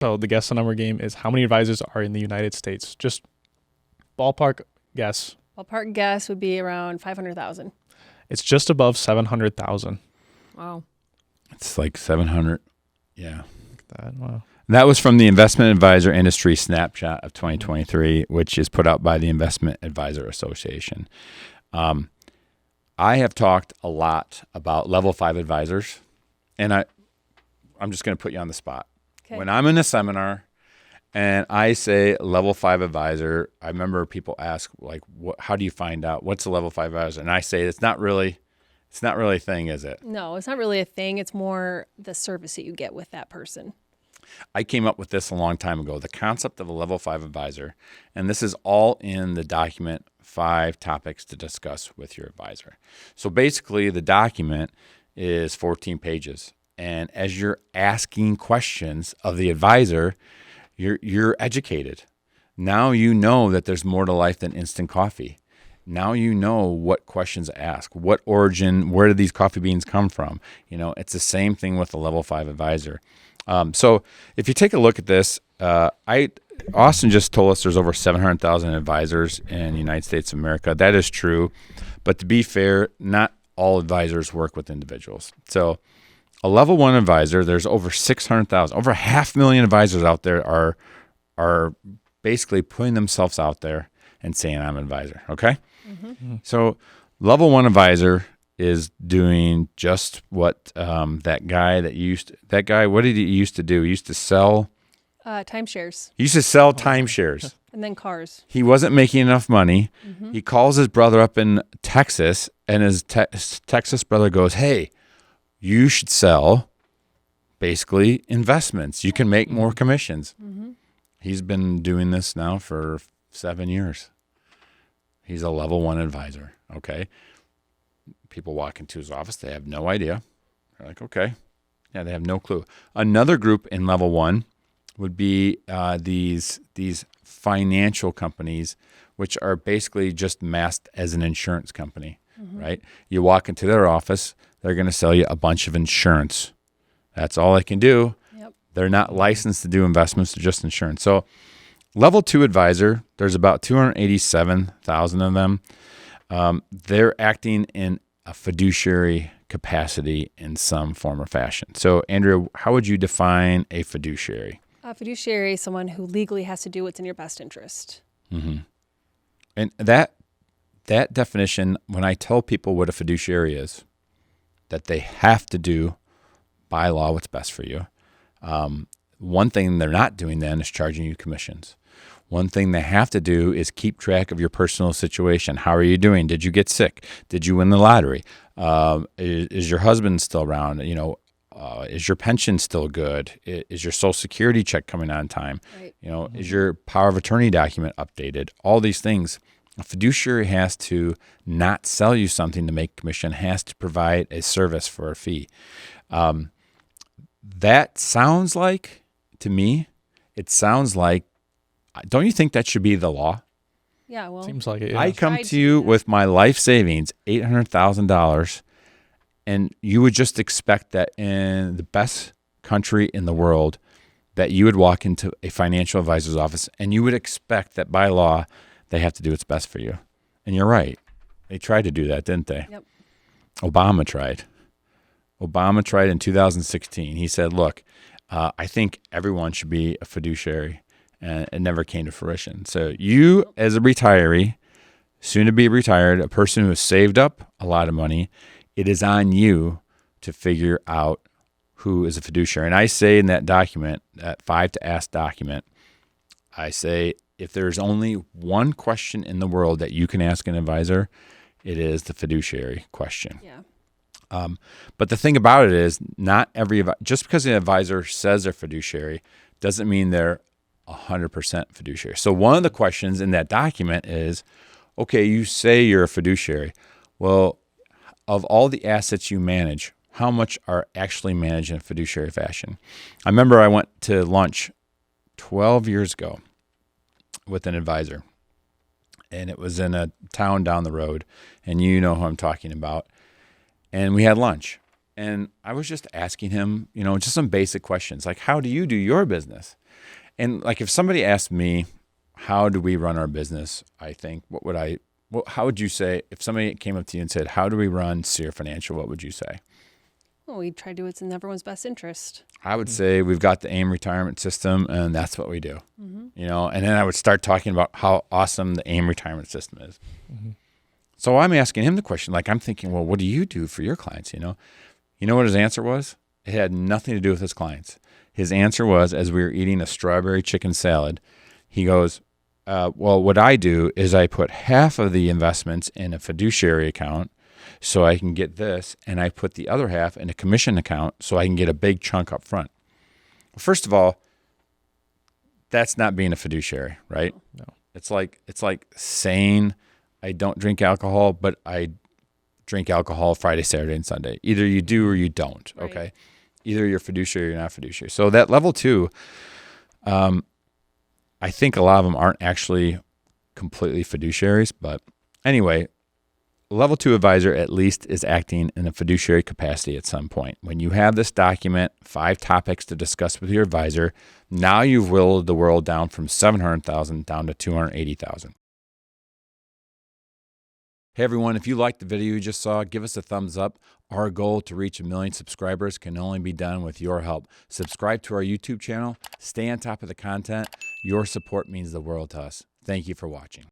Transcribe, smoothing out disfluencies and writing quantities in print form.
So the guess the number game is how many advisors are in the United States? Just ballpark guess. Ballpark guess would be around 500,000. It's just above 700,000. Wow. It's like 700. Yeah. Wow. That was from the Investment Advisor Industry Snapshot of 2023, which is put out by the Investment Advisor Association. I have talked a lot about level 5 advisors, and I'm just going to put you on the spot. Okay. When I'm in a seminar and I say level 5 advisor, I remember people ask, like, how do you find out? What's a level 5 advisor? And I say, it's not really a thing, is it? No, it's not really a thing. It's more the service that you get with that person. I came up with this a long time ago, the concept of a level 5 advisor. And this is all in the document, 5 topics to discuss with your advisor. So basically, the document is 14 pages. And as you're asking questions of the advisor, you're educated. Now you know that there's more to life than instant coffee. Now you know what questions to ask, what origin, where did these coffee beans come from? It's the same thing with a level 5 advisor. So if you take a look at this, Austin just told us there's over 700,000 advisors in the United States of America. That is true. But to be fair, not all advisors work with individuals. So a level 1 advisor, there's over 600,000, over 500,000 advisors out there are basically putting themselves out there and saying, I'm an advisor. Okay. Mm-hmm. So level 1 advisor is doing just what that guy, what did he used to do? He used to sell timeshares. He used to sell timeshares. And then cars. He wasn't making enough money. Mm-hmm. He calls his brother up in Texas, and his Texas brother goes, hey, you should sell basically investments. You can make more commissions. Mm-hmm. He's been doing this now for 7 years. He's a level 1 advisor. Okay. People walk into his office, they have no idea. They're like, okay. Yeah, they have no clue. Another group in level 1 would be these financial companies, which are basically just masked as an insurance company, right? You walk into their office, they're going to sell you a bunch of insurance. That's all they can do. Yep. They're not licensed to do investments, they're just insurance. So level 2 advisor, there's about 287,000 of them. They're acting in a fiduciary capacity in some form or fashion. So, Andrea, how would you define a fiduciary? A fiduciary is someone who legally has to do what's in your best interest. Mm-hmm. And that definition, when I tell people what a fiduciary is, that they have to do by law what's best for you. One thing they're not doing then is charging you commissions. One thing they have to do is keep track of your personal situation. How are you doing? Did you get sick? Did you win the lottery? Is your husband still around? Is your pension still good? Is your Social Security check coming on time? Right. Is your power of attorney document updated? All these things. A fiduciary has to not sell you something to make commission, has to provide a service for a fee. That sounds like, to me, don't you think that should be the law? Yeah, well. Seems like it. Yeah. I come to you with my life savings, $800,000, and you would just expect that in the best country in the world that you would walk into a financial advisor's office and you would expect that by law they have to do what's best for you. And you're right. They tried to do that, didn't they? Yep. Obama tried. Obama tried in 2016. He said, look, I think everyone should be a fiduciary. And it never came to fruition. So you, as a retiree, soon to be retired, a person who has saved up a lot of money, it is on you to figure out who is a fiduciary. And I say in that document, that 5 to Ask document, I say if there's only one question in the world that you can ask an advisor, it is the fiduciary question. Yeah. But the thing about it is, just because an advisor says they're fiduciary doesn't mean they're 100% fiduciary. So one of the questions in that document is, okay, you say you're a fiduciary. Well, of all the assets you manage, how much are actually managed in a fiduciary fashion? I remember I went to lunch 12 years ago with an advisor, and it was in a town down the road, and you know who I'm talking about. And we had lunch. And I was just asking him, just some basic questions like, how do you do your business? And like, if somebody asked me, how do we run our business? I think, how would you say, if somebody came up to you and said, how do we run Sear Financial? What would you say? Well, we try to do what's in everyone's best interest. I would say we've got the AIM retirement system, and that's what we do. And then I would start talking about how awesome the AIM retirement system is. So I'm asking him the question, like, I'm thinking, well, what do you do for your clients? You know what his answer was? It had nothing to do with his clients. His answer was, as we were eating a strawberry chicken salad, he goes, well, what I do is I put half of the investments in a fiduciary account so I can get this, and I put the other half in a commission account so I can get a big chunk up front. Well, first of all, that's not being a fiduciary, right? No. It's like saying I don't drink alcohol, but I drink alcohol Friday, Saturday, and Sunday. Either you do or you don't, Right. okay? Either you're fiduciary or you're not fiduciary. So that level 2, I think a lot of them aren't actually completely fiduciaries, but anyway, level 2 advisor at least is acting in a fiduciary capacity at some point. When you have this document, 5 topics to discuss with your advisor, now you've whittled the world down from 700,000 down to 280,000. Hey everyone, if you liked the video you just saw, give us a thumbs up. Our goal to reach 1 million subscribers can only be done with your help. Subscribe to our YouTube channel. Stay on top of the content. Your support means the world to us. Thank you for watching.